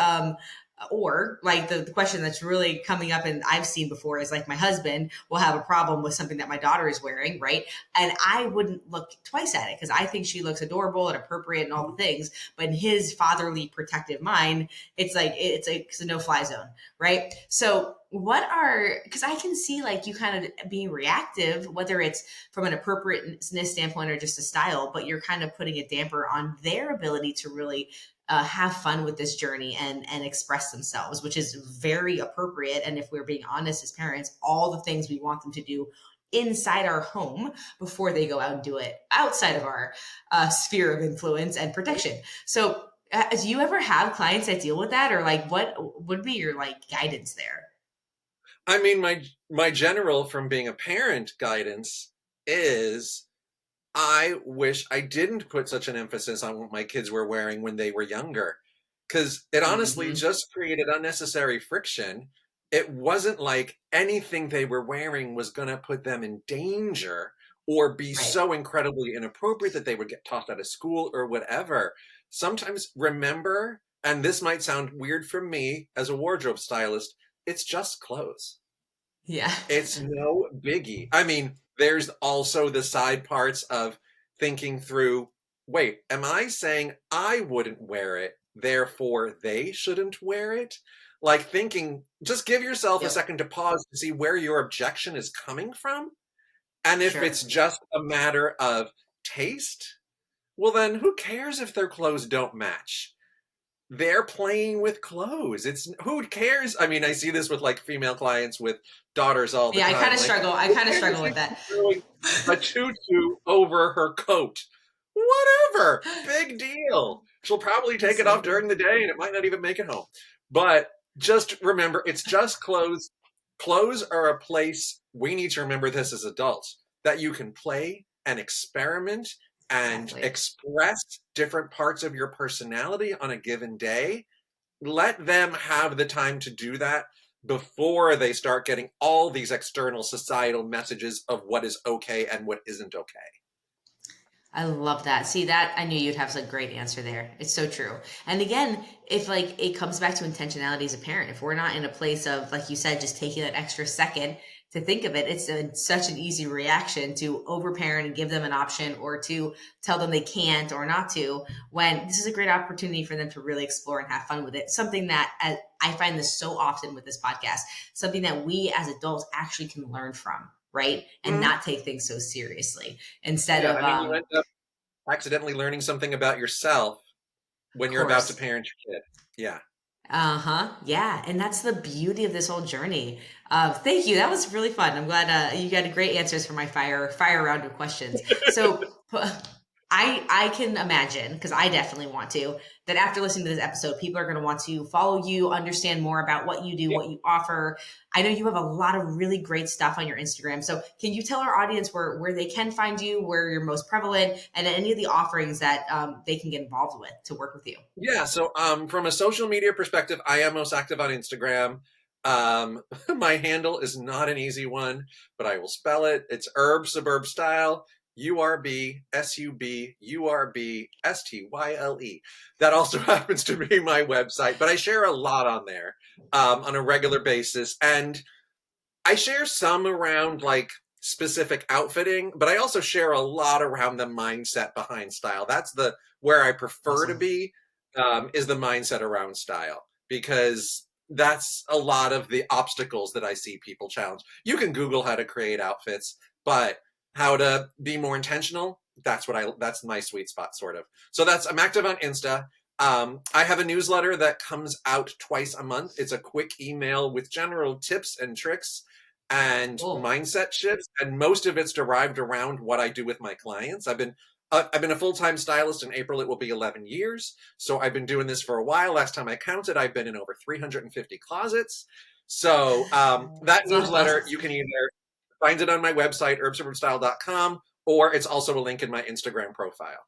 or like the question that's really coming up and I've seen before is like my husband will have a problem with something that my daughter is wearing, right? And I wouldn't look twice at it because I think she looks adorable and appropriate and all the things. But in his fatherly protective mind, it's like it's a no fly zone, right? So what are, because I can see like you kind of being reactive, whether it's from an appropriateness standpoint or just a style, but you're kind of putting a damper on their ability to really have fun with this journey and express themselves, which is very appropriate. And if we're being honest as parents, all the things we want them to do inside our home before they go out and do it outside of our sphere of influence and protection. So, do you ever have clients that deal with that, or like what would be your like guidance there? I mean, my general from being a parent guidance is I wish I didn't put such an emphasis on what my kids were wearing when they were younger, because it honestly Mm-hmm. just created unnecessary friction. It wasn't like anything they were wearing was going to put them in danger or be Right. so incredibly inappropriate that they would get tossed out of school or whatever. Sometimes remember, and this might sound weird for me as a wardrobe stylist, it's just clothes. Yeah. It's no biggie. I mean, there's also the side parts of thinking through, wait, am I saying I wouldn't wear it, therefore they shouldn't wear it? Like thinking, just give yourself a Yep. second to pause to see where your objection is coming from. And if it's Sure. just a matter of taste, well, then who cares if their clothes don't match? They're playing with clothes. It's who cares? I mean, I see this with like female clients with daughters all the Yeah, I kind time. of Like, struggle. I who kind of cares struggle with if that. she's throwing a tutu over her coat? Whatever. Big deal. She'll probably take That's it so off true. during the day and it might not even make it home. But just remember, it's just clothes. Clothes are a place, we need to remember this as adults, that you can play and experiment and Exactly. express different parts of your personality on a given day. Let them have the time to do that before they start getting all these external societal messages of what is okay and what isn't okay. I love that. See that I knew you'd have a great answer there. It's so true. And again, if like it comes back to intentionality as a parent, if we're not in a place of like you said, just taking that extra second to think of it, it's such an easy reaction to overparent and give them an option or to tell them they can't or not to. When this is a great opportunity for them to really explore and have fun with it. Something that I find this so often with this podcast, something that we as adults actually can learn from, right? And Mhm. not take things so seriously instead Yeah, of I mean, you end up accidentally learning something about yourself when you're about to course. parent your kid. Yeah. Uh-huh. Yeah. And that's the beauty of this whole journey. Thank you. That was really fun. I'm glad you got great answers for my fire round of questions. So I can imagine, because I definitely want to, that after listening to this episode, people are going to want to follow you, understand more about what you do, what you offer. I know you have a lot of really great stuff on your Instagram. So can you tell our audience where they can find you, where you're most prevalent, and any of the offerings that they can get involved with to work with you? Yeah, so from a social media perspective, I am most active on Instagram. My handle is not an easy one, but I will spell it. It's Urb Suburb Style, URBSUBURBSTYLE. That also happens to be my website, but I share a lot on there on a regular basis. And I share some around like specific outfitting, but I also share a lot around the mindset behind style. That's the where I prefer to Awesome. be, is the mindset around style, because that's a lot of the obstacles that I see people challenge. You can Google how to create outfits, but how to be more intentional, that's my sweet spot, sort of. So I'm active on Insta. I have a newsletter that comes out twice a month. It's a quick email with general tips and tricks and Cool. mindset shifts, and most of it's derived around what I do with my clients. I've been a full-time stylist. In April, it will be 11 years. So I've been doing this for a while. Last time I counted, I've been in over 350 closets. So that It's a lot of newsletter, closets. you can either find it on my website, herbsuburbanstyle.com, or it's also a link in my Instagram profile.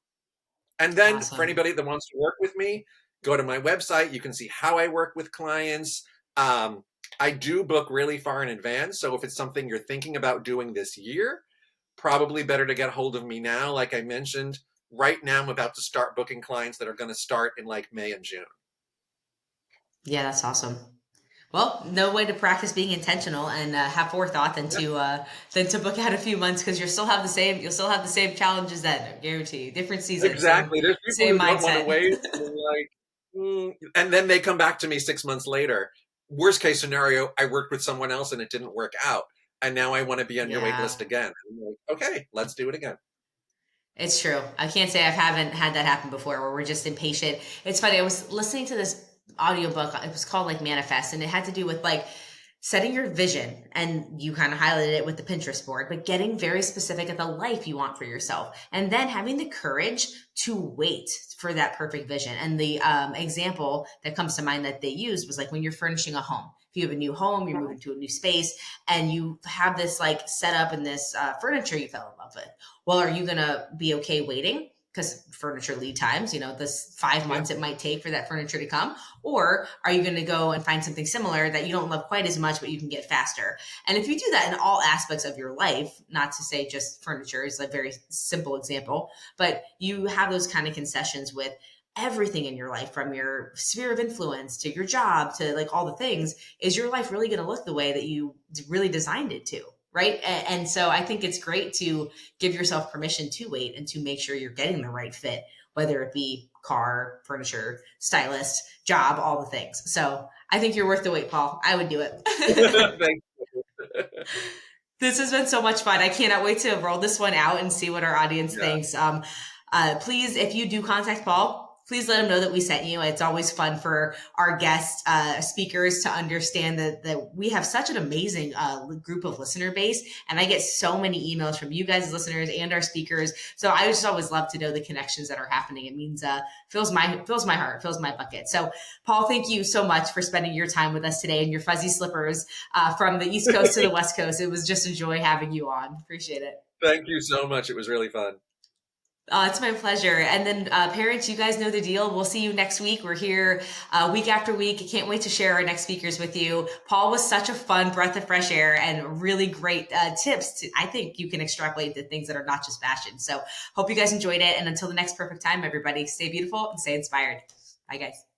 And then for Awesome. anybody that wants to work with me, go to my website. You can see how I work with clients. I do book really far in advance. So if it's something you're thinking about doing this year, probably better to get hold of me now. Like I mentioned, right now I'm about to start booking clients that are going to start in like May and June. Yeah, that's awesome. Well, no way to practice being intentional and have forethought than to book out a few months, because you'll still have the same challenges then. I guarantee you. Different seasons, Exactly. There's people same who don't want to mindset. wait. And they're like, and then they come back to me 6 months later. Worst case scenario, I worked with someone else and it didn't work out. And now I want to be on your wait Yeah. list again. I'm like, okay, let's do it again. It's true. I can't say I haven't had that happen before where we're just impatient. It's funny. I was listening to this audiobook. It was called like Manifest, and it had to do with like setting your vision, and you kind of highlighted it with the Pinterest board, but getting very specific at the life you want for yourself, and then having the courage to wait for that perfect vision. And the example that comes to mind that they used was like when you're furnishing a home. If you have a new home, you're moving to a new space, and you have this like setup and this furniture you fell in love with. Well, are you going to be okay waiting? Because furniture lead times, this 5 months Yeah. it might take for that furniture to come. Or are you going to go and find something similar that you don't love quite as much, but you can get faster? And if you do that in all aspects of your life, not to say just furniture is a very simple example, but you have those kind of concessions with everything in your life, from your sphere of influence to your job to like all the things, is your life really going to look the way that you really designed it to? Right. And so I think it's great to give yourself permission to wait and to make sure you're getting the right fit, whether it be car, furniture, stylist, job, all the things. So I think you're worth the wait, Paul. I would do it. Thank This has been so much fun. I cannot wait to roll this one out and see what our audience Yeah. thinks. Please, if you do contact Paul, please let him know that we sent you. It's always fun for our guest speakers to understand that we have such an amazing group of listener base. And I get so many emails from you guys as listeners and our speakers. So I just always love to know the connections that are happening. It means fills my heart, fills my bucket. So Paul, thank you so much for spending your time with us today in your fuzzy slippers from the East Coast to the West Coast. It was just a joy having you on. Appreciate it. Thank you so much. It was really fun. It's my pleasure. And then parents, you guys know the deal. We'll see you next week. We're here week after week. I can't wait to share our next speakers with you. Paul was such a fun breath of fresh air and really great tips. I think you can extrapolate to things that are not just fashion. So hope you guys enjoyed it. And until the next perfect time, everybody, stay beautiful and stay inspired. Bye, guys.